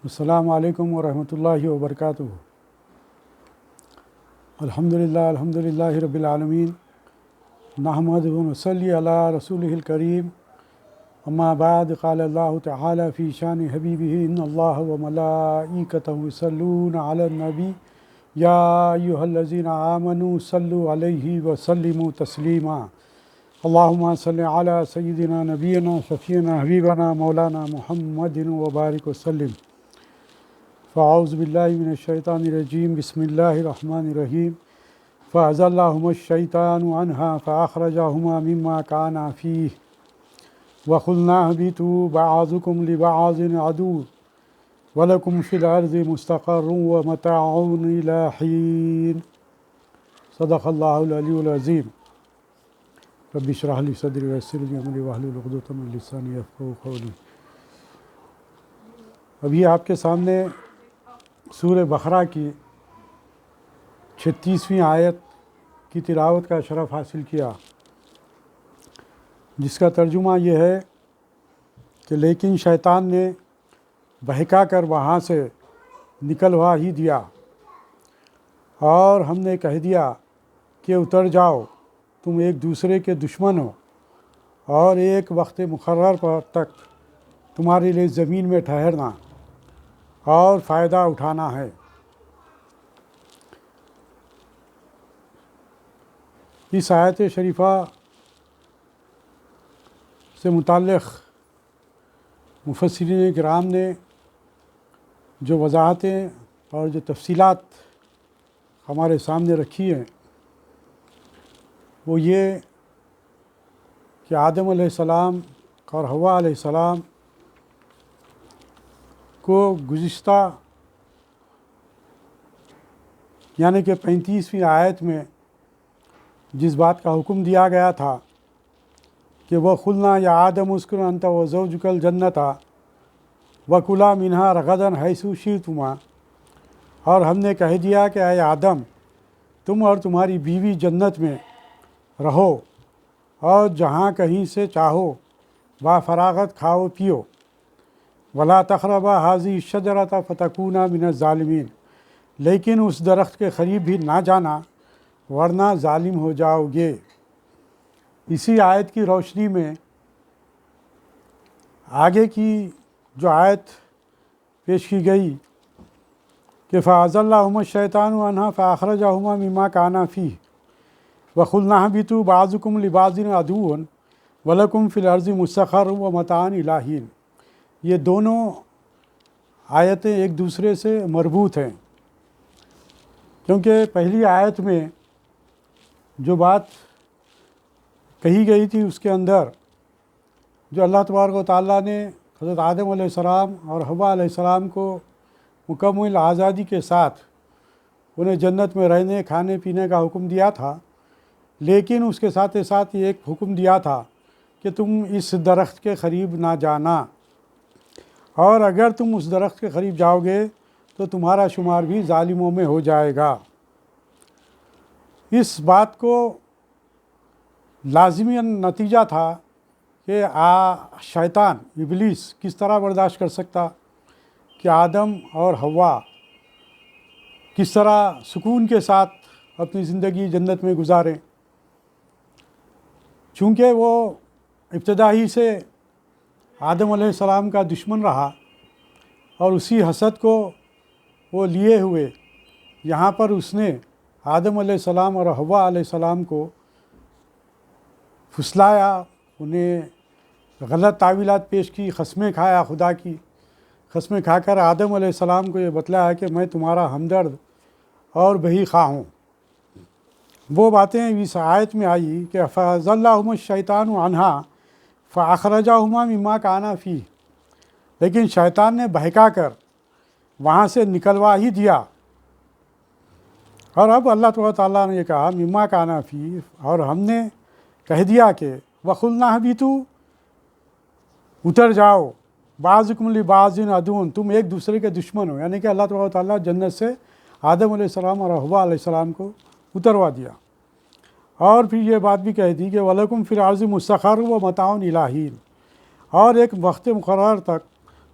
السلام علیکم ورحمۃ اللہ وبرکاتہ۔ الحمدللہ رب العالمین، نحمدہ و نصلی علی رسولہ الکریم، اما بعد، قال اللہ تعالی فی شان حبیبہ ان اللہ و ملائکتہ یصلون علی النبی یا ایھا الذین آمنوا صلوا علیہ وسلموا تسلیما۔ اللہم صلی علی سیدنا نبینا شفیعنا حبیبنا مولانا محمد وبارک وسلم۔ فاعوذ باللہ من الشیطان الرجیم، بسم اللہ الرحمن الرحیم۔ فأزلہما الشیطان عنہا فأخرجہما مما کانا فیہ وقلنا اہبطوا بعضکم لبعض عدو ولکم فی الارض مستقر ومتاع الی حین۔ صدق اللہ العلی العظیم۔ رب اشرح لی صدری ویسر لی امری واحلل عقدۃ من لسانی یفقہوا قولی۔ ابھی آپ کے سامنے سورہ بقرہ کی 36ویں آیت کی تلاوت کا شرف حاصل کیا، جس کا ترجمہ یہ ہے کہ لیکن شیطان نے بہکا کر وہاں سے نکلوا ہی دیا اور ہم نے کہہ دیا کہ اتر جاؤ، تم ایک دوسرے کے دشمن ہو اور ایک وقت مقرر پر تک تمہارے لیے زمین میں ٹھہرنا اور فائدہ اٹھانا ہے۔ اس آیت شریفہ سے متعلق مفسرین کرام نے جو وضاحتیں اور جو تفصیلات ہمارے سامنے رکھی ہیں وہ یہ کہ آدم علیہ السلام اور حوا علیہ السلام کو گزشتہ یعنی کہ 35ویں آیت میں جس بات کا حکم دیا گیا تھا کہ وَقُلْنَا يَا آدَمُ اسْكُنْ أَنْتَ وَزَوْجُكَ الْجَنَّةَ وَكُلَا مِنْهَا رَغَدًا حَيْثُ شِئْتُمَا، اور ہم نے کہہ دیا کہ اے آدم، تم اور تمہاری بیوی جنت میں رہو اور جہاں کہیں سے چاہو با فراغت کھاؤ پیو، وَلَا تَقْرَبَا هَٰذِهِ الشَّجَرَةَ فَتَكُونَا مِنَ الظَّالِمِينَ، لیکن اس درخت کے قریب بھی نہ جانا ورنہ ظالم ہو جاؤ گے۔ اسی آیت کی روشنی میں آگے کی جو آیت پیش کی گئی کہ فَأَزَلَّهُمَا الشَّيْطَانُ عَنْهَا فَأَخْرَجَهُمَا مِمَّا كَانَا فِيهِ وَقُلْنَا اهْبِطُوا بَعْضُكُمْ لِبَعْضٍ عَدُوٌّ وَلَكُمْ فِي الْأَرْضِ مُسْتَقَرٌّ وَمَتَاعٌ إِلَىٰ حِینٍ۔ یہ دونوں آیتیں ایک دوسرے سے مربوط ہیں، کیونکہ پہلی آیت میں جو بات کہی گئی تھی اس کے اندر جو اللہ تبارک و تعالیٰ نے حضرت آدم علیہ السلام اور حوا علیہ السلام کو مکمل آزادی کے ساتھ انہیں جنت میں رہنے کھانے پینے کا حکم دیا تھا، لیکن اس کے ساتھ ساتھ یہ ایک حکم دیا تھا کہ تم اس درخت کے قریب نہ جانا، اور اگر تم اس درخت کے قریب جاؤ گے تو تمہارا شمار بھی ظالموں میں ہو جائے گا۔ اس بات کو لازمی نتیجہ تھا کہ شیطان ابلیس کس طرح برداشت کر سکتا کہ آدم اور حوا کس طرح سکون کے ساتھ اپنی زندگی جنت میں گزاریں، چونکہ وہ ابتدا ہی سے آدم علیہ السلام کا دشمن رہا اور اسی حسد کو وہ لیے ہوئے یہاں پر اس نے آدم علیہ السلام اور حوا علیہ السلام کو پھسلایا، انہیں غلط تعویلات پیش کی، قسمیں کھایا، خدا کی قسمیں کھا کر آدم علیہ السلام کو یہ بتلایا کہ میں تمہارا ہمدرد اور بہی خواہ ہوں۔ وہ باتیں اس آیت میں آئی کہ فَأَزَلَّهُمَا الشَّيْطَانُ عَنْهَا فَأَخْرَجَهُمَا مِمَّا كَانَا فِيهِ، لیکن شیطان نے بہکا کر وہاں سے نکلوا ہی دیا، اور اب اللہ تعالیٰ نے یہ کہا مِمَّا كَانَا فِيهِ، اور ہم نے کہہ دیا کہ وَقُلْنَا اهْبِطُوا، اتر جاؤ، بعضکم لبعض عدو، تم ایک دوسرے کے دشمن ہو، یعنی کہ اللہ تعالیٰ جنت سے آدم علیہ السلام اور حوا علیہ السلام کو اتروا دیا، اور پھر یہ بات بھی کہہ دی کہ وَلَكُمْ فِي الْأَرْضِ مُسْتَقَرٌّ وَمَتَاعٌ إِلَىٰ حِینٍ، اور ایک وقت مقرر تک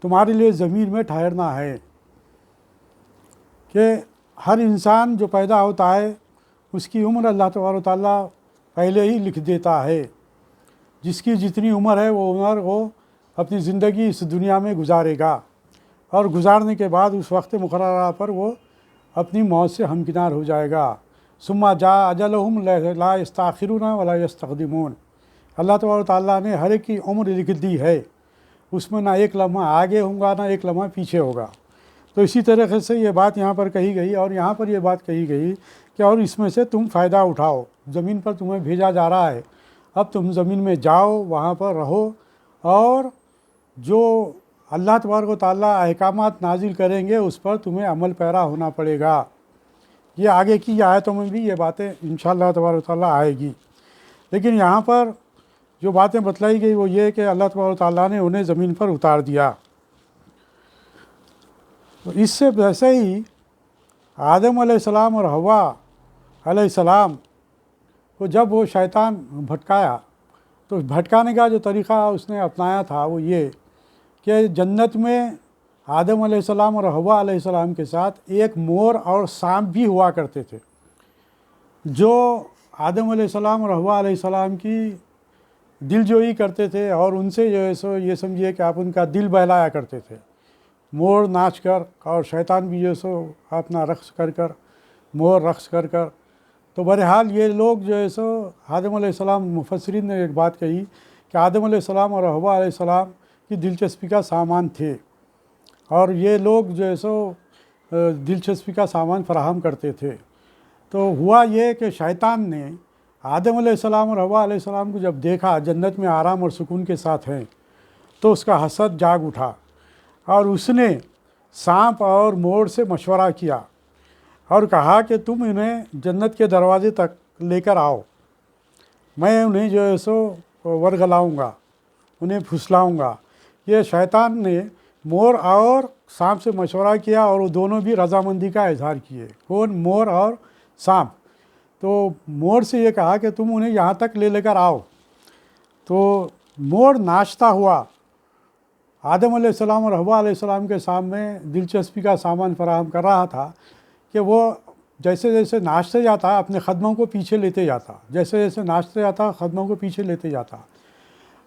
تمہارے لیے زمین میں ٹھہرنا ہے، کہ ہر انسان جو پیدا ہوتا ہے اس کی عمر اللہ تبارک و تعالیٰ پہلے ہی لکھ دیتا ہے، جس کی جتنی عمر ہے وہ عمر وہ اپنی زندگی اس دنیا میں گزارے گا، اور گزارنے کے بعد اس وقت مقررہ پر وہ اپنی موت سے ہمکنار ہو جائے گا۔ ثم جاء اجلہم لا یستأخرون ولا یستقدمون۔ اللہ تبارک و تعالیٰ نے ہر ایک کی عمر لکھ دی ہے، اس میں نہ ایک لمحہ آگے ہوگا نہ ایک لمحہ پیچھے ہوگا۔ تو اسی طریقے سے یہ بات یہاں پر کہی گئی، اور یہاں پر یہ بات کہی گئی کہ اور اس میں سے تم فائدہ اٹھاؤ، زمین پر تمہیں بھیجا جا رہا ہے، اب تم زمین میں جاؤ، وہاں پر رہو، اور جو اللہ تبارک و تعالیٰ احکامات نازل کریں گے اس پر تمہیں عمل پیرا ہونا پڑے گا۔ یہ آگے کی آیتوں میں بھی یہ باتیں انشاءاللہ تبارک و تعالیٰ آئے گی، لیکن یہاں پر جو باتیں بتلائی گئی وہ یہ کہ اللہ تبارک و تعالیٰ نے انہیں زمین پر اتار دیا۔ تو اس سے ویسے ہی آدم علیہ السلام اور حوا علیہ السلام کو جب وہ شیطان بھٹکایا، تو بھٹکانے کا جو طریقہ اس نے اپنایا تھا وہ یہ کہ جنت میں آدم علیہ السلام اور حوا علیہ السلام کے ساتھ ایک مور اور سانپ بھی ہوا کرتے تھے، جو آدم علیہ السلام اور حوا علیہ السلام کی دل جوئی کرتے تھے، اور ان سے جو ہے سو یہ سمجھیے کہ آپ ان کا دل بہلایا کرتے تھے، مور ناچ کر، اور شیطان بھی جو ہے سو اپنا رقص کر کر، مور رقص کر کر۔ تو بہرحال یہ لوگ جو ہے سو آدم علیہ السلام، مفسرین نے ایک بات کہی کہ آدم علیہ السلام اور حوا علیہ السلام کی دلچسپی کا سامان تھے، اور یہ لوگ جو ہے سو دلچسپی کا سامان فراہم کرتے تھے۔ تو ہوا یہ کہ شیطان نے آدم علیہ السلام اور حوا علیہ السلام کو جب دیکھا جنت میں آرام اور سکون کے ساتھ ہیں، تو اس کا حسد جاگ اٹھا، اور اس نے سانپ اور مور سے مشورہ کیا اور کہا کہ تم انہیں جنت کے دروازے تک لے کر آؤ، میں انہیں جو ہے سو ورگلاؤں گا، انہیں پھسلاؤں گا۔ یہ شیطان نے مور اور سانپ سے مشورہ کیا، اور وہ دونوں بھی رضامندی کا اظہار کیے۔ کون؟ مور اور سانپ۔ تو مور سے یہ کہا کہ تم انہیں یہاں تک لے کر آؤ۔ تو مور ناچتا ہوا آدم علیہ السلام اور حوا علیہ السلام کے سامنے دلچسپی کا سامان فراہم کر رہا تھا، کہ وہ جیسے جیسے ناچتے جاتا اپنے خدموں کو پیچھے لیتے جاتا، جیسے جیسے ناچتے جاتا خدموں کو پیچھے لیتے جاتا،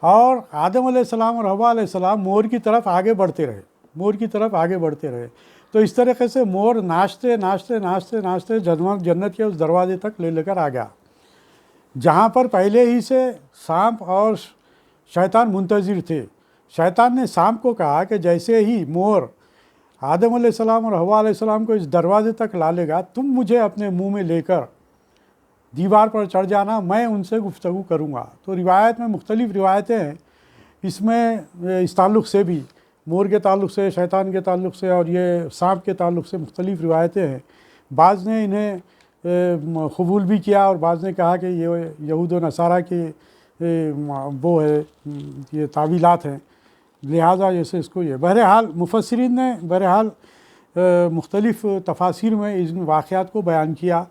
اور آدم علیہ السلام اور حوا علیہ السلام مور کی طرف آگے بڑھتے رہے، مور کی طرف آگے بڑھتے رہے۔ تو اس طریقے سے مور ناچتے ناچتے ناچتے ناچتے جنت کے اس دروازے تک لے کر آ گیا، جہاں پر پہلے ہی سے سانپ اور شیطان منتظر تھے۔ شیطان نے سانپ کو کہا کہ جیسے ہی مور آدم علیہ السلام اور حوا علیہ السلام کو اس دروازے تک لا لے گا، تم مجھے اپنے منہ میں لے کر دیوار پر چڑھ جانا، میں ان سے گفتگو کروں گا۔ تو روایت میں مختلف روایتیں ہیں، اس میں اس تعلق سے بھی، مور کے تعلق سے، شیطان کے تعلق سے، اور یہ سانپ کے تعلق سے مختلف روایتیں ہیں۔ بعض نے انہیں قبول بھی کیا، اور بعض نے کہا کہ یہ یہود و نصارہ کے وہ ہے، یہ تعویلات ہیں، لہٰذا جیسے اس کو یہ بہرحال مفسرین نے بہرحال مختلف تفاسیر میں ان واقعات کو بیان کیا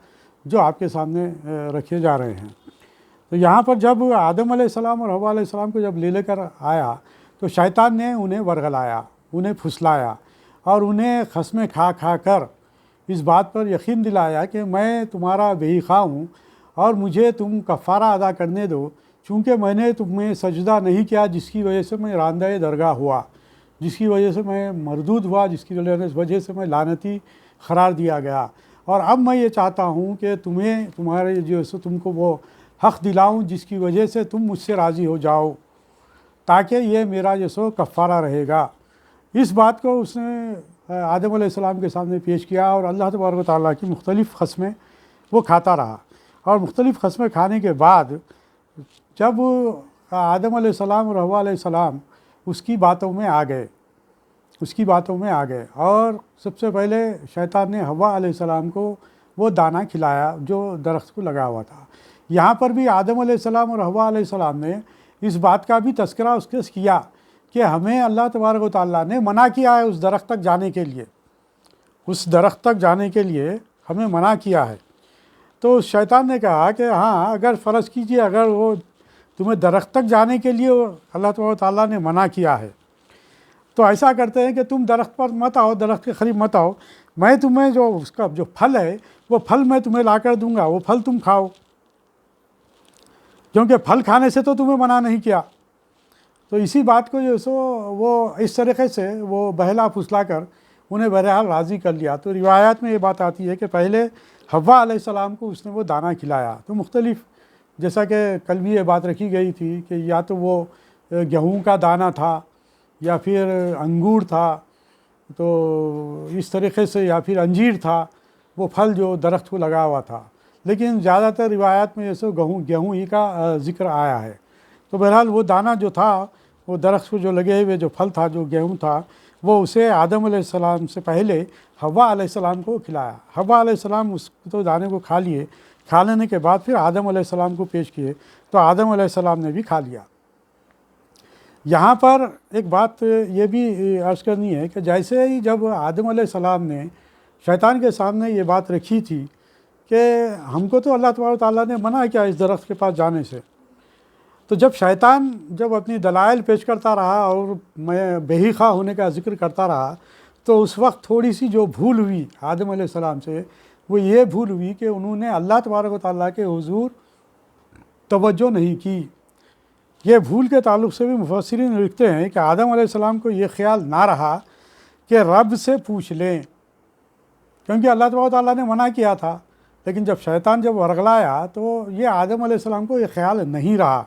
جو آپ کے سامنے رکھے جا رہے ہیں۔ تو یہاں پر جب آدم علیہ السلام اور حوا علیہ السلام کو جب لے کر آیا، تو شیطان نے انہیں ورغلایا، انہیں پھسلایا، اور انہیں قسمیں کھا کھا کر اس بات پر یقین دلایا کہ میں تمہارا بے خواہ ہوں، اور مجھے تم کفارہ ادا کرنے دو، چونکہ میں نے تمہیں سجدہ نہیں کیا، جس کی وجہ سے میں راندہ درگاہ ہوا، جس کی وجہ سے میں مردود ہوا، جس کی وجہ سے میں لعنتی قرار دیا گیا۔ اور اب میں یہ چاہتا ہوں کہ تمہارے جو ہے تم کو وہ حق دلاؤں جس کی وجہ سے تم مجھ سے راضی ہو جاؤ، تاکہ یہ میرا جو سو کفارہ رہے گا۔ اس بات کو اس نے آدم علیہ السلام کے سامنے پیش کیا، اور اللہ تبارک و تعالیٰ کی مختلف قسمیں وہ کھاتا رہا، اور مختلف قسمیں کھانے کے بعد جب آدم علیہ السلام اور حوا علیہ السلام اس کی باتوں میں آ گئے، اور سب سے پہلے شیطان نے حوا علیہ السلام کو وہ دانہ کھلایا جو درخت کو لگا ہوا تھا۔ یہاں پر بھی آدم علیہ السلام اور حوا علیہ السلام نے اس بات کا بھی تذکرہ اس کے کیا کہ ہمیں اللہ تبارک و تعالیٰ نے منع کیا ہے اس درخت تک جانے کے لیے، اس درخت تک جانے کے لیے ہمیں منع کیا ہے۔ تو شیطان نے کہا کہ ہاں، اگر فرض کیجئے اگر وہ تمہیں درخت تک جانے کے لیے اللہ تبارک و تعالیٰ نے منع کیا ہے، تو ایسا کرتے ہیں کہ تم درخت پر مت آؤ، درخت کے قریب مت آؤ، میں تمہیں جو اس کا جو پھل ہے وہ پھل میں تمہیں لا کر دوں گا، وہ پھل تم کھاؤ، کیونکہ پھل کھانے سے تو تمہیں منع نہیں کیا۔ تو اسی بات کو جو سو وہ اس طریقے سے وہ بہلا پھسلا کر انہیں بہرحال راضی کر لیا۔ تو روایات میں یہ بات آتی ہے کہ پہلے حوا علیہ السلام کو اس نے وہ دانہ کھلایا، تو مختلف، جیسا کہ کل بھی یہ بات رکھی گئی تھی کہ یا تو وہ گیہوں کا دانہ تھا یا پھر انگور تھا، تو اس طریقے سے، یا پھر انجیر تھا، وہ پھل جو درخت کو لگا ہوا تھا، لیکن زیادہ تر روایات میں ایسے گیہوں ہی کا ذکر آیا ہے۔ تو بہرحال وہ دانہ جو تھا، وہ درخت کو جو لگے ہوئے جو پھل تھا، جو گیہوں تھا، وہ اسے آدم علیہ السلام سے پہلے حوا علیہ السلام کو کھلایا۔ حوا علیہ السلام اس تو دانے کو کھا لیے، کھا لینے کے بعد پھر آدم علیہ السلام کو پیش کیے، تو آدم علیہ السلام نے بھی کھا لیا۔ یہاں پر ایک بات یہ بھی عرض کرنی ہے کہ جیسے ہی جب آدم علیہ السلام نے شیطان کے سامنے یہ بات رکھی تھی کہ ہم کو تو اللہ تبارک و تعالیٰ نے منع کیا اس درخت کے پاس جانے سے، تو جب شیطان اپنی دلائل پیش کرتا رہا اور میں بے خواہ ہونے کا ذکر کرتا رہا، تو اس وقت تھوڑی سی جو بھول ہوئی آدم علیہ السلام سے، وہ یہ بھول ہوئی کہ انہوں نے اللہ تبارک و تعالیٰ کے حضور توجہ نہیں کی۔ یہ بھول کے تعلق سے بھی مفسرین لکھتے ہیں کہ آدم علیہ السلام کو یہ خیال نہ رہا کہ رب سے پوچھ لیں، کیونکہ اللہ تبارک و تعالیٰ نے منع کیا تھا، لیکن جب شیطان ورغلایا تو یہ آدم علیہ السلام کو یہ خیال نہیں رہا۔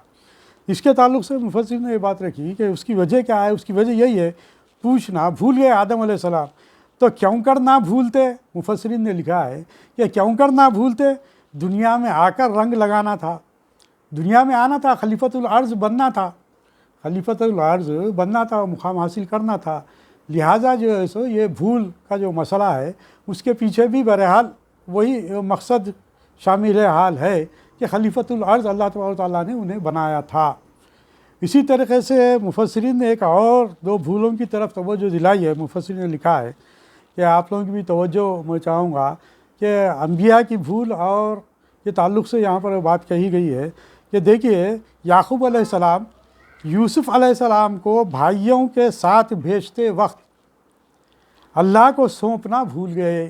اس کے تعلق سے مفسرین نے یہ بات رکھی کہ اس کی وجہ کیا ہے؟ اس کی وجہ یہی ہے، پوچھنا بھول گئے آدم علیہ السلام۔ تو کیوں کر نہ بھولتے؟ مفسرین نے لکھا ہے کہ کیوں کر نہ بھولتے؟ دنیا میں آ کر رنگ لگانا تھا، دنیا میں آنا تھا، خلیفۃ الارض بننا تھا، خلیفۃ الارض بننا تھا، مقام حاصل کرنا تھا۔ لہٰذا جو ہے سو یہ بھول کا جو مسئلہ ہے، اس کے پیچھے بھی بہرحال وہی مقصد شامل حال ہے کہ خلیفۃ الارض اللہ تبارک و تعالیٰ نے انہیں بنایا تھا۔ اسی طریقے سے مفسرین نے ایک اور دو بھولوں کی طرف توجہ دلائی ہے۔ مفسرین نے لکھا ہے کہ آپ لوگوں کی بھی توجہ میں چاہوں گا کہ انبیاء کی بھول اور کے تعلق سے یہاں پر بات کہی گئی ہے کہ دیکھیے، یعقوب علیہ السلام یوسف علیہ السلام کو بھائیوں کے ساتھ بھیجتے وقت اللہ کو سونپنا بھول گئے۔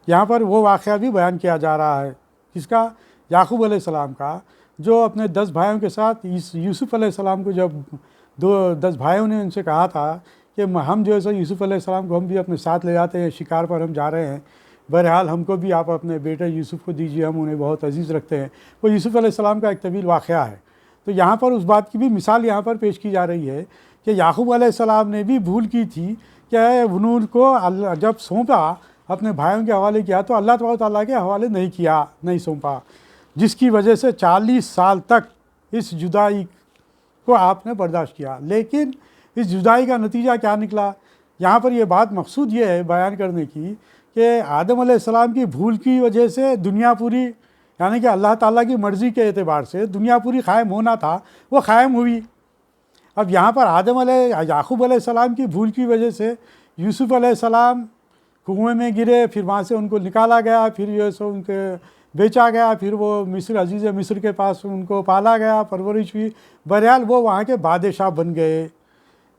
یہاں پر وہ واقعہ بھی بیان کیا جا رہا ہے، کس کا؟ یعقوب علیہ السلام کا، جو اپنے 10 بھائیوں کے ساتھ یوسف علیہ السلام کو جب 10 بھائیوں نے ان سے کہا تھا کہ ہم جو ہے سو یوسف علیہ السلام کو ہم بھی اپنے ساتھ لے جاتے ہیں، شکار پر ہم جا رہے ہیں، بہرحال ہم کو بھی آپ اپنے بیٹے یوسف کو دیجیے، ہم انہیں بہت عزیز رکھتے ہیں۔ وہ یوسف علیہ السلام کا ایک طویل واقعہ ہے۔ تو یہاں پر اس بات کی بھی مثال یہاں پر پیش کی جا رہی ہے کہ یعقوب علیہ السلام نے بھی بھول کی تھی کہ انہوں کو جب سونپا، اپنے بھائیوں کے حوالے کیا، تو اللہ تبارک و تعالیٰ کے حوالے نہیں سونپا، جس کی وجہ سے 40 سال تک اس جدائی کو آپ نے برداشت کیا۔ لیکن اس جدائی کا نتیجہ کیا نکلا؟ یہاں پر یہ بات مقصود یہ ہے بیان کرنے کی کہ آدم علیہ السلام کی بھول کی وجہ سے دنیا پوری، یعنی کہ اللہ تعالیٰ کی مرضی کے اعتبار سے دنیا پوری قائم ہونا تھا، وہ قائم ہوئی۔ اب یہاں پر یعقوب علیہ السلام کی بھول کی وجہ سے یوسف علیہ السلام کنویں میں گرے، پھر وہاں سے ان کو نکالا گیا، پھر جو ہے سو ان کے بیچا گیا، پھر وہ عزیز مصر کے پاس ان کو پالا گیا، پرورش ہوئی، بہرحال وہ وہاں کے بادشاہ بن گئے۔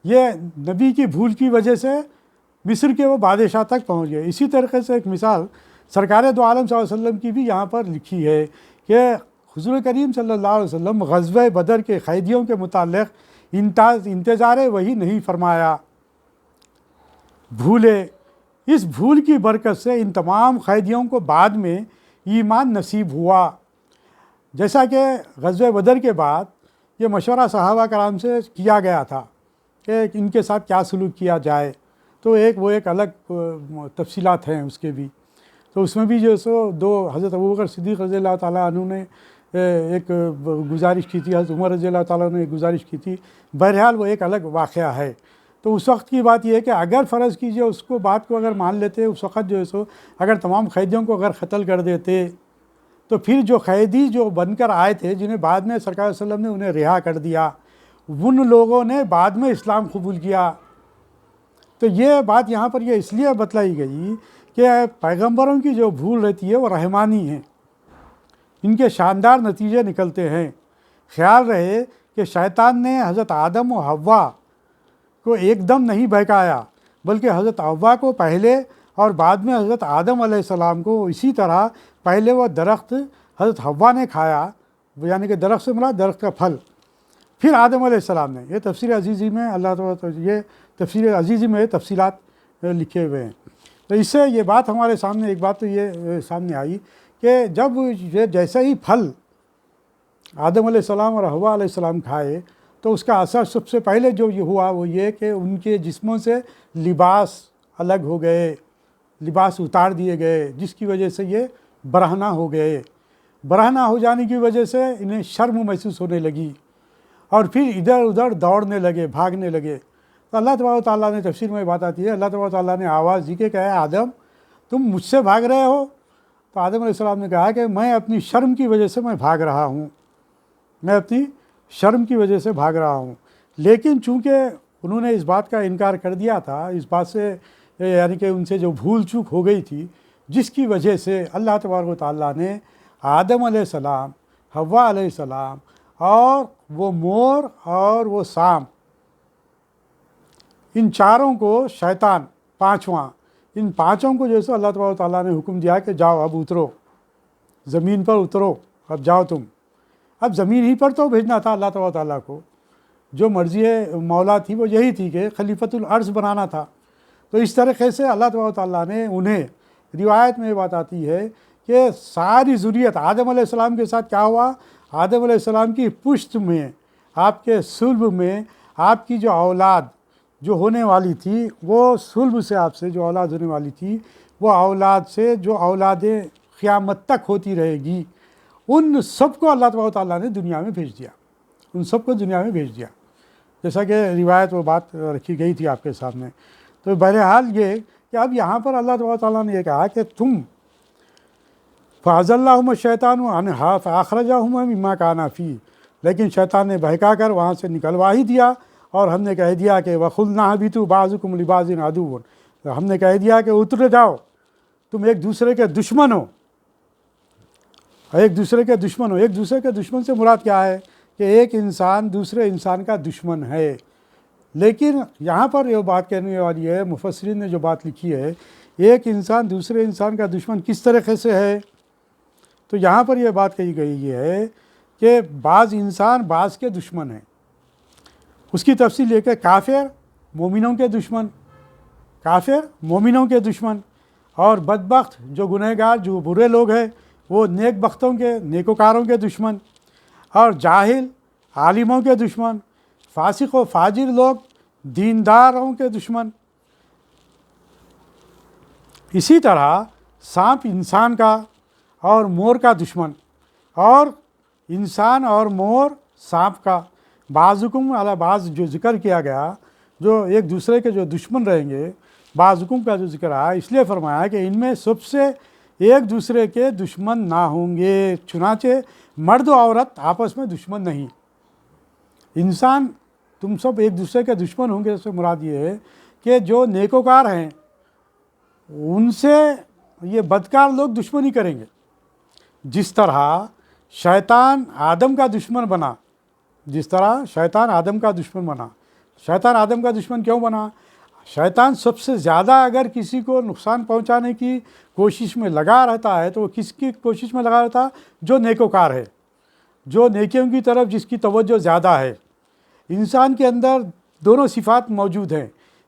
یہ نبی کی بھول کی وجہ سے مصر کے وہ بادشاہ تک پہنچ گئے۔ اسی طریقے سے ایک مثال سرکار دو عالم صلی اللہ علیہ وسلم کی بھی یہاں پر لکھی ہے کہ حضور کریم صلی اللہ علیہ وسلم غزوہ بدر کے قیدیوں کے متعلق انتظار وحی نہیں فرمایا، بھولے۔ اس بھول کی برکت سے ان تمام قیدیوں کو بعد میں ایمان نصیب ہوا۔ جیسا کہ غزوہ بدر کے بعد یہ مشورہ صحابہ کرام سے کیا گیا تھا کہ ان کے ساتھ کیا سلوک کیا جائے، تو وہ ایک الگ تفصیلات ہیں اس کے بھی۔ تو اس میں بھی جو سو حضرت ابوبکر صدیق رضی اللہ تعالیٰ عنہ نے ایک گزارش کی تھی، حضرت عمر رضی اللہ تعالیٰ نے ایک گزارش کی تھی، بہرحال وہ ایک الگ واقعہ ہے۔ تو اس وقت کی بات یہ ہے کہ اگر فرض کیجئے اس کو بات کو اگر مان لیتے، اس وقت جو ہے سو اگر تمام قیدیوں کو اگر قتل کر دیتے، تو پھر جو قیدی جو بن کر آئے تھے، جنہیں بعد میں سرکار صلی اللہ علیہ وسلم نے انہیں رہا کر دیا، ان لوگوں نے بعد میں اسلام قبول کیا۔ تو یہ بات یہاں پر یہ اس لیے بتلائی گئی کہ پیغمبروں کی جو بھول رہتی ہے وہ رحمانی ہے، ان کے شاندار نتیجے نکلتے ہیں۔ خیال رہے کہ شیطان نے حضرت آدم و حوا کو ایک دم نہیں بہکایا، بلکہ حضرت حوا کو پہلے اور بعد میں حضرت آدم علیہ السلام کو اسی طرح پہلے وہ درخت حضرت حوا نے کھایا، یعنی کہ درخت سے مراد درخت کا پھل، پھر آدم علیہ السلام نے. یہ تفسیر عزیزی میں اللہ تعالیٰ یہ تفسیر عزیزی میں تفصیلات لکھے ہوئے ہیں. تو اس سے یہ بات ہمارے سامنے ایک بات تو یہ سامنے آئی کہ جب یہ جیسا ہی پھل آدم علیہ السلام اور حوا علیہ السلام کھائے تو اس کا اثر سب سے پہلے جو یہ ہوا وہ یہ کہ ان کے جسموں سے لباس الگ ہو گئے، لباس اتار دیے گئے، جس کی وجہ سے یہ برہنہ ہو گئے. برہنہ ہو جانے کی وجہ سے انہیں شرم محسوس ہونے لگی اور پھر ادھر ادھر دوڑنے لگے، بھاگنے لگے. تو اللہ تبارک و تعالیٰ نے تفسیر میں بات آتی ہے، اللہ تبارک و تعالیٰ نے آواز دی کہ کہا ہے آدم تم مجھ سے بھاگ رہے ہو؟ تو آدم علیہ السلام نے کہا کہ میں اپنی شرم کی وجہ سے میں بھاگ رہا ہوں، میں اپنی شرم کی وجہ سے بھاگ رہا ہوں. لیکن چونکہ انہوں نے اس بات کا انکار کر دیا تھا، اس بات سے یعنی کہ ان سے جو بھول چوک ہو گئی تھی، جس کی وجہ سے اللہ تبارک و تعالیٰ نے آدم علیہ السلام، حوا علیہ السلام اور وہ مور اور وہ سانپ، ان چاروں کو شیطان پانچواں، ان پانچوں کو جو ہے اللہ تبارک و تعالیٰ نے حکم دیا کہ جاؤ اب اترو، زمین پر اترو، اب جاؤ تم. اب زمین ہی پر تو بھیجنا تھا اللہ تبارک و تعالیٰ کو، جو مرضی مولا تھی وہ یہی تھی کہ خلیفۃ الارض بنانا تھا. تو اس طریقے سے اللہ تبارک و تعالیٰ نے انہیں، روایت میں یہ بات آتی ہے کہ ساری ذریت آدم علیہ السلام کے ساتھ کیا ہوا، آدم علیہ السلام کی پشت میں، آپ کے صلب میں آپ کی جو اولاد جو ہونے والی تھی، وہ صلب سے آپ سے جو اولاد ہونے والی تھی، وہ اولاد سے جو اولادیں قیامت تک ہوتی رہے گی، ان سب کو اللہ تبارک و تعالیٰ نے دنیا میں بھیج دیا، ان سب کو دنیا میں بھیج دیا، جیسا کہ روایت وہ بات رکھی گئی تھی آپ کے سامنے. تو بہرحال یہ کہ اب یہاں پر اللہ تبارک و تعالیٰ نے یہ کہا کہ تم فَأَزَلَّهُمَ الشَّيْطَانُ عَنْهَا فَأَخْرَجَهُمَا مِمَّا كَانَا فِيهِ، لیکن شیطان نے بہکا کر وہاں سے نکلوا ہی دیا اور ہم نے کہہ دیا کہ وَقُلْنَا اهْبِطُوا بَعْضُكُمْ لِبَعْضٍ عَدُوٌّ، ہم نے کہہ دیا کہ اتر جاؤ، تم ایک دوسرے کے دشمن ہو، ایک دوسرے کے دشمن ہو. ایک دوسرے کے دشمن سے مراد کیا ہے کہ ایک انسان دوسرے انسان کا دشمن ہے. لیکن یہاں پر یہ بات کہنے والی ہے، مفسرین نے جو بات لکھی ہے، ایک انسان دوسرے انسان کا دشمن کس طریقے سے ہے، تو یہاں پر یہ بات کہی گئی ہے کہ بعض انسان بعض کے دشمن ہیں. اس کی تفصیل یہ کہ کافر مومنوں کے دشمن، کافر مومنوں کے دشمن، اور بدبخت جو گنہگار جو برے لوگ ہیں وہ نیک بختوں کے نیکوکاروں کے دشمن، اور جاہل عالموں کے دشمن، فاسق و فاجر لوگ دینداروں کے دشمن. اسی طرح سانپ انسان کا اور مور کا دشمن، اور انسان اور مور سانپ کا. بعضکم علی بعض جو ذکر کیا گیا، جو ایک دوسرے کے جو دشمن رہیں گے، بعضکم کا جو ذکر آیا، اس لیے فرمایا کہ ان میں سب سے ایک دوسرے کے دشمن نہ ہوں گے. چنانچہ مرد و عورت آپس میں دشمن نہیں، انسان تم سب ایک دوسرے کے دشمن ہوں گے. اس سے مراد یہ ہے کہ جو نیکوکار ہیں ان سے یہ بدکار لوگ دشمنی کریں گے. جس طرح شیطان آدم کا دشمن بنا، جس طرح شیطان آدم کا دشمن بنا. شیطان آدم کا دشمن کیوں بنا؟ شیطان سب سے زیادہ اگر کسی کو نقصان پہنچانے کی کوشش میں لگا رہتا ہے تو وہ کس کی کوشش میں لگا رہتا ہے؟ جو نیکوکار ہے، جو نیکیوں کی طرف جس کی توجہ زیادہ ہے. انسان کے اندر دونوں صفات موجود ہیں،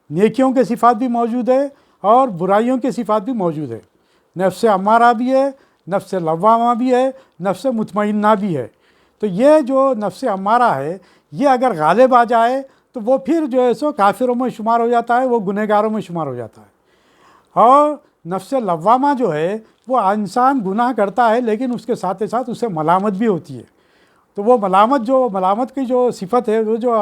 نیکیوں کے صفات بھی موجود ہے اور برائیوں کے صفات بھی موجود ہے. نفس امارہ بھی ہے، نفس لوامہ بھی ہے، نفس مطمئنہ بھی ہے. تو یہ جو نفس امارہ ہے، یہ اگر غالب آ جائے تو وہ پھر جو ہے سو کافروں میں شمار ہو جاتا ہے، وہ گنہگاروں میں شمار ہو جاتا ہے. اور نفس لوامہ جو ہے وہ انسان گناہ کرتا ہے لیکن اس کے ساتھ ساتھ اسے ملامت بھی ہوتی ہے. تو وہ ملامت کی جو صفت ہے، وہ جو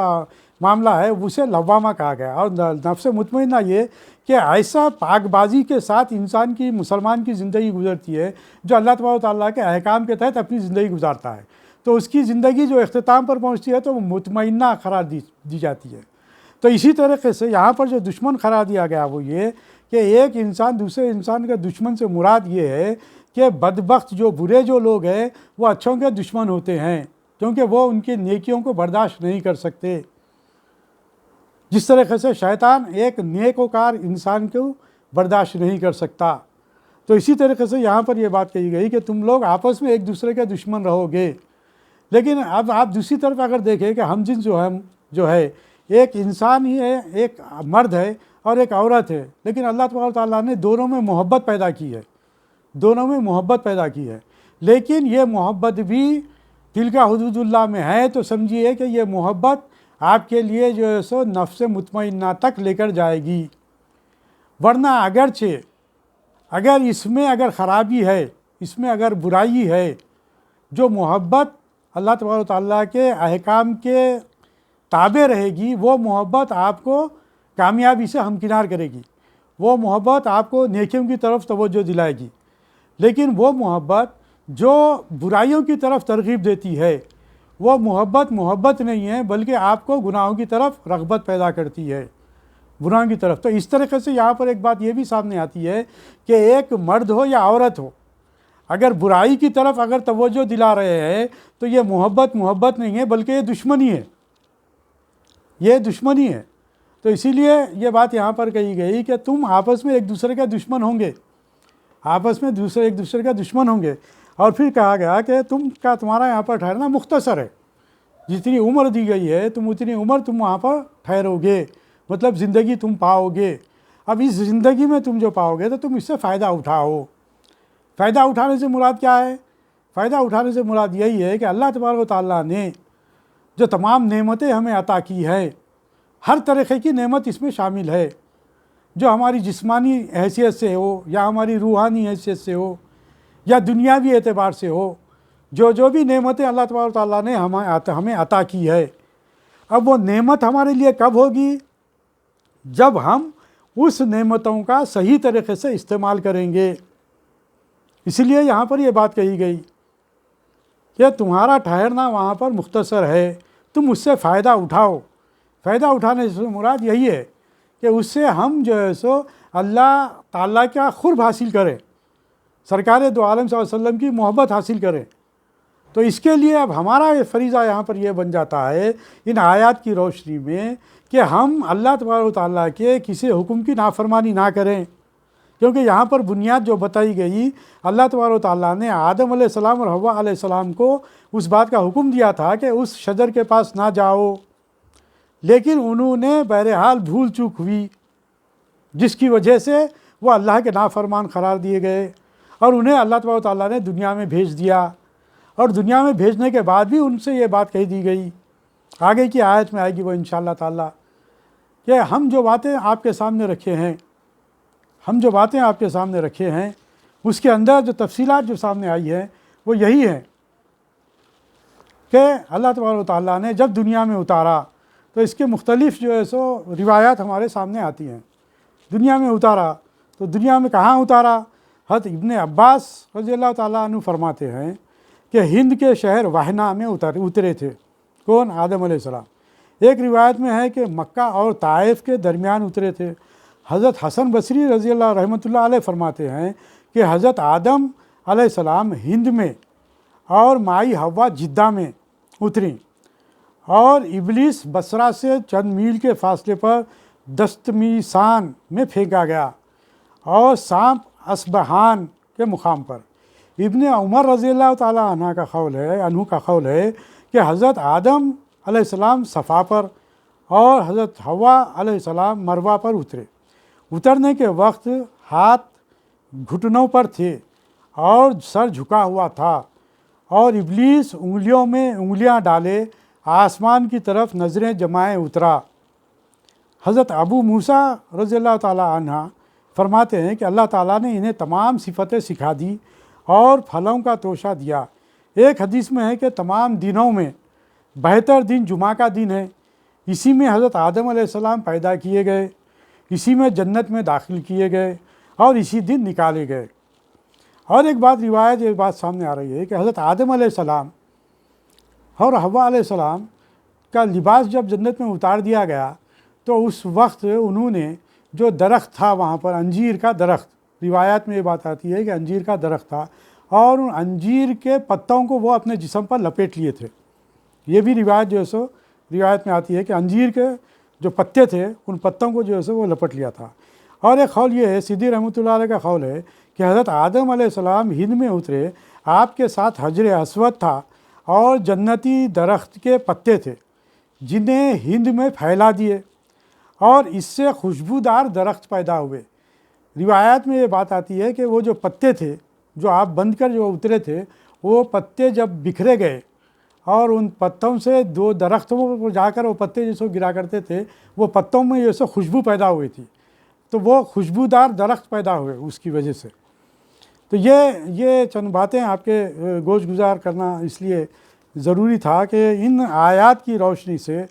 معاملہ ہے، اسے لوامہ کہا گیا. اور نفس مطمئنہ یہ کہ ایسا پاک بازی کے ساتھ انسان کی، مسلمان کی زندگی گزرتی ہے جو اللہ تبارک و تعالیٰ کے احکام کے تحت اپنی زندگی گزارتا ہے، تو اس کی زندگی جو اختتام پر پہنچتی ہے تو وہ مطمئنہ قرار دی جاتی ہے. تو اسی طریقے سے یہاں پر جو دشمن قرار دیا گیا وہ یہ کہ ایک انسان دوسرے انسان کے دشمن سے مراد یہ ہے کہ بدبخت جو برے جو لوگ ہیں وہ اچھوں کے دشمن ہوتے ہیں، کیونکہ وہ ان کی نیکیوں کو برداشت نہیں کر سکتے. جس طریقے سے شیطان ایک نیک وکار انسان کو برداشت نہیں کر سکتا، تو اسی طریقے سے یہاں پر یہ بات کہی گئی کہ تم لوگ آپس میں ایک دوسرے کے دشمن رہو گے۔ لیکن اب آپ دوسری طرف اگر دیکھیں کہ ہم جنس جو ہے ایک انسان ہی ہے، ایک مرد ہے اور ایک عورت ہے، لیکن اللہ تبارک و تعالیٰ نے دونوں میں محبت پیدا کی ہے، دونوں میں محبت پیدا کی ہے، لیکن یہ محبت بھی تلک حدود اللہ میں ہے، تو سمجھیے کہ یہ محبت آپ کے لیے جو ہے سو نفس مطمئنہ تک لے کر جائے گی، ورنہ اگرچہ اگر اس میں اگر خرابی ہے، اس میں اگر برائی ہے، جو محبت اللہ تبارک و تعالیٰ کے احکام کے تابع رہے گی، وہ محبت آپ کو کامیابی سے ہمکنار کرے گی، وہ محبت آپ کو نیکیوں کی طرف توجہ دلائے گی، لیکن وہ محبت جو برائیوں کی طرف ترغیب دیتی ہے، وہ محبت نہیں ہے، بلکہ آپ کو گناہوں کی طرف رغبت پیدا کرتی ہے، گناہوں کی طرف۔ تو اس طریقے سے یہاں پر ایک بات یہ بھی سامنے آتی ہے کہ ایک مرد ہو یا عورت ہو، اگر برائی کی طرف اگر توجہ دلا رہے ہیں تو یہ محبت نہیں ہے، بلکہ یہ دشمنی ہے، یہ دشمنی ہے۔ تو اسی لیے یہ بات یہاں پر کہی گئی کہ تم آپس میں ایک دوسرے کے دشمن ہوں گے، آپس میں ایک دوسرے کا دشمن ہوں گے، اور پھر کہا گیا کہ تمہارا یہاں پر ٹھہرنا مختصر ہے، جتنی عمر دی گئی ہے تم اتنی عمر تم وہاں پر ٹھہرو گے، مطلب زندگی تم پاؤ گے۔ اب اس زندگی میں تم جو پاؤ گے تو تم اس سے فائدہ اٹھاؤ۔ فائدہ اٹھانے سے مراد کیا ہے؟ فائدہ اٹھانے سے مراد یہی ہے کہ اللہ تبارک و تعالیٰ نے جو تمام نعمتیں ہمیں عطا کی ہے، ہر طریقے کی نعمت اس میں شامل ہے، جو ہماری جسمانی حیثیت سے ہو یا ہماری روحانی حیثیت سے ہو یا دنیاوی اعتبار سے ہو، جو بھی نعمتیں اللہ تبارک و تعالیٰ نے ہمیں عطا کی ہے، اب وہ نعمت ہمارے لیے کب ہوگی؟ جب ہم اس نعمتوں کا صحیح طریقے سے استعمال کریں گے۔ اسی لیے یہاں پر یہ بات کہی گئی کہ تمہارا ٹھہرنا وہاں پر مختصر ہے، تم اس سے فائدہ اٹھاؤ۔ فائدہ اٹھانے سے مراد یہی ہے کہ اس سے ہم جو ہے سو اللہ تعالیٰ کا قرب حاصل کریں، سرکار دو عالم صلی اللہ علیہ وسلم کی محبت حاصل کریں۔ تو اس کے لیے اب ہمارا یہ فریضہ یہاں پر یہ بن جاتا ہے ان آیات کی روشنی میں کہ ہم اللہ تبارک و تعالیٰ کے کسی حکم کی نافرمانی نہ کریں، کیونکہ یہاں پر بنیاد جو بتائی گئی، اللہ تبارک و تعالیٰ نے آدم علیہ السلام اور حوا علیہ السلام کو اس بات کا حکم دیا تھا کہ اس شجر کے پاس نہ جاؤ، لیکن انہوں نے بہرحال بھول چوک ہوئی، جس کی وجہ سے وہ اللہ کے نافرمان قرار دیے گئے، اور انہیں اللہ تبارک و تعالیٰ نے دنیا میں بھیج دیا، اور دنیا میں بھیجنے کے بعد بھی ان سے یہ بات کہی دی گئی، آگے کی آیت میں آئے گی وہ انشاءاللہ تعالیٰ، کہ ہم جو باتیں آپ کے سامنے رکھے ہیں، اس کے اندر جو تفصیلات جو سامنے آئی ہیں وہ یہی ہے کہ اللہ تبارک و تعالیٰ نے جب دنیا میں اتارا تو اس کے مختلف جو ہے سو روایات ہمارے سامنے آتی ہیں۔ دنیا میں اتارا تو دنیا میں کہاں اتارا؟ حضرت ابن عباس رضی اللہ تعالیٰ عنہ فرماتے ہیں کہ ہند کے شہر وہنا میں اترے تھے۔ کون؟ آدم علیہ السلام۔ ایک روایت میں ہے کہ مکہ اور طائف کے درمیان اترے تھے۔ حضرت حسن بصری رضی اللہ رحمۃ اللہ علیہ فرماتے ہیں کہ حضرت آدم علیہ السلام ہند میں اور مائی حوا جدہ میں اتریں، اور ابلیس بصرہ سے چند میل کے فاصلے پر دستمیسان میں پھینکا گیا، اور سانپ اصبہان کے مقام پر۔ ابن عمر رضی اللہ تعالیٰ عنہ کا قول ہے کہ حضرت آدم علیہ السلام صفا پر اور حضرت حوا علیہ السلام مروہ پر اترے۔ اترنے کے وقت ہاتھ گھٹنوں پر تھے اور سر جھکا ہوا تھا، اور ابلیس انگلیوں میں انگلیاں ڈالے آسمان کی طرف نظریں جمائے اترا۔ حضرت ابو موسیٰ رضی اللہ تعالیٰ عنہ فرماتے ہیں کہ اللہ تعالیٰ نے انہیں تمام صفتیں سکھا دی اور پھلوں کا توشہ دیا۔ ایک حدیث میں ہے کہ تمام دنوں میں بہتر دن جمعہ کا دن ہے، اسی میں حضرت آدم علیہ السلام پیدا کیے گئے، اسی میں جنت میں داخل کیے گئے، اور اسی دن نکالے گئے۔ اور ایک بات سامنے آ رہی ہے کہ حضرت آدم علیہ السلام اور حوا علیہ السلام کا لباس جب جنت میں اتار دیا گیا تو اس وقت انہوں نے جو درخت تھا وہاں پر، انجیر کا درخت، روایات میں یہ بات آتی ہے کہ انجیر کا درخت تھا، اور ان انجیر کے پتوں کو وہ اپنے جسم پر لپیٹ لیے تھے۔ یہ بھی روایت جو ہے سو روایت میں آتی ہے کہ انجیر کے جو پتے تھے ان پتوں کو جو ہے وہ لپٹ لیا تھا۔ اور ایک قول یہ ہے، سیدی رحمۃ اللہ علیہ کا قول ہے کہ حضرت آدم علیہ السلام ہند میں اترے، آپ کے ساتھ حجر اسود تھا اور جنتی درخت کے پتے تھے جنہیں ہند میں پھیلا دیے اور اس سے خوشبودار درخت پیدا ہوئے۔ روایات میں یہ بات آتی ہے کہ وہ جو پتے تھے جو آپ بند کر جو اترے تھے، وہ پتے جب بکھرے گئے اور ان پتوں سے دو درختوں کو جا کر وہ پتے جیسے گرا کرتے تھے، وہ پتوں میں جیسے خوشبو پیدا ہوئی تھی، تو وہ خوشبودار درخت پیدا ہوئے اس کی وجہ سے۔ تو یہ چند باتیں آپ کے گوش گزار کرنا اس لیے ضروری تھا کہ ان آیات کی روشنی سے،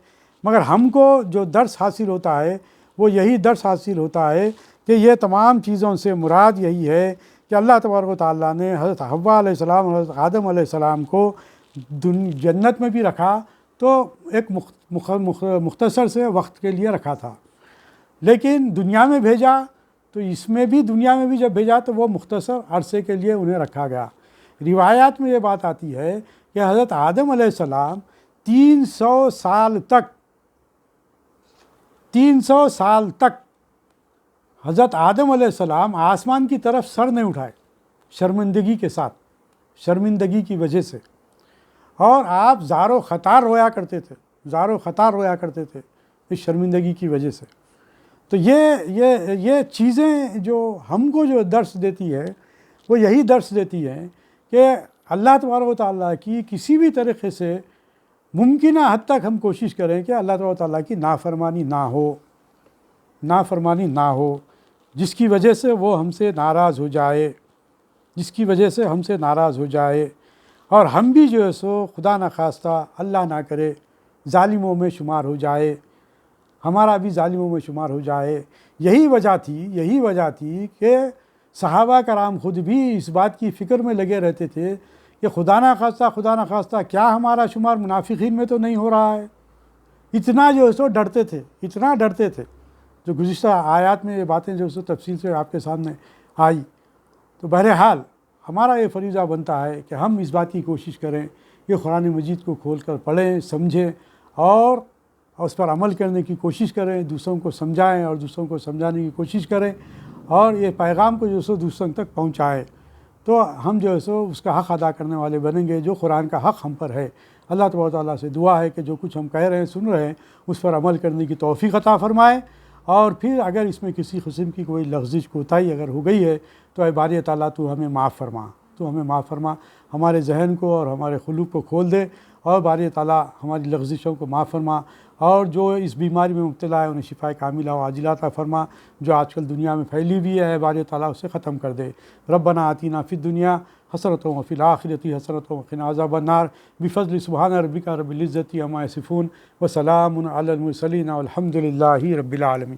مگر ہم کو جو درس حاصل ہوتا ہے وہ یہی درس حاصل ہوتا ہے کہ یہ تمام چیزوں سے مراد یہی ہے کہ اللہ تبارک و تعالیٰ نے حضرت حوا علیہ السلام اور حضرت آدم علیہ السلام کو جنت میں بھی رکھا تو ایک مختصر سے وقت کے لیے رکھا تھا، لیکن دنیا میں بھیجا تو اس میں بھی دنیا میں بھی جب بھیجا تو وہ مختصر عرصے کے لیے انہیں رکھا گیا۔ روایات میں یہ بات آتی ہے کہ حضرت آدم علیہ السلام 300 سال تک حضرت آدم علیہ السلام آسمان کی طرف سر نہیں اٹھائے، شرمندگی کے ساتھ، شرمندگی کی وجہ سے، اور آپ زار و خطار رویا کرتے تھے اس شرمندگی کی وجہ سے۔ تو یہ چیزیں جو ہم کو جو درس دیتی ہے وہ یہی درس دیتی ہے کہ اللہ تبارک و تعالیٰ کی کسی بھی طریقے سے ممکنہ حد تک ہم کوشش کریں کہ اللہ تبارک و تعالیٰ کی نافرمانی نہ ہو، جس کی وجہ سے وہ ہم سے ناراض ہو جائے، اور ہم بھی جو ہے سو خدا نخواستہ اللہ نہ کرے ظالموں میں شمار ہو جائے، ہمارا بھی ظالموں میں شمار ہو جائے۔ یہی وجہ تھی کہ صحابہ کرام خود بھی اس بات کی فکر میں لگے رہتے تھے کہ خدا نخواستہ کیا ہمارا شمار منافقین میں تو نہیں ہو رہا ہے۔ اتنا جو ہے سو ڈرتے تھے۔ جو گزشتہ آیات میں یہ باتیں جو سو تفصیل سے آپ کے سامنے آئی۔ تو بہرحال ہمارا یہ فریضہ بنتا ہے کہ ہم اس بات کی کوشش کریں کہ قرآن مجید کو کھول کر پڑھیں، سمجھیں اور اس پر عمل کرنے کی کوشش کریں، دوسروں کو سمجھائیں اور دوسروں کو سمجھانے کی کوشش کریں، اور یہ پیغام کو جو سو دوسروں تک پہنچائیں، تو ہم جو ہے سو اس کا حق ادا کرنے والے بنیں گے جو قرآن کا حق ہم پر ہے۔ اللہ تبارک و تعالیٰ سے دعا ہے کہ جو کچھ ہم کہہ رہے ہیں، سن رہے ہیں، اس پر عمل کرنے کی توفیق عطا فرمائے، اور پھر اگر اس میں کسی قسم کی کوئی لغزش کوتاہی اگر ہو گئی ہے تو اے باری تعالیٰ تو ہمیں معاف فرما، ہمارے ذہن کو اور ہمارے قلوب کو کھول دے، اور باری تعالیٰ ہماری لغزشوں کو معاف فرما، اور جو اس بیماری میں مبتلا ہے انہیں شفاء کاملہ و عاجلہ عطا فرما، جو آج کل دنیا میں پھیلی ہوئی ہے باری تعالیٰ اسے ختم کر دے۔ ربنا آتینا فی الدنیا حسنۃ وفی الآخرۃ حسنۃ وقنا عذاب النار بفضل سبحان ربک رب العزۃ عما یصفون وسلام علی المرسلین والحمد للہ رب العالمین۔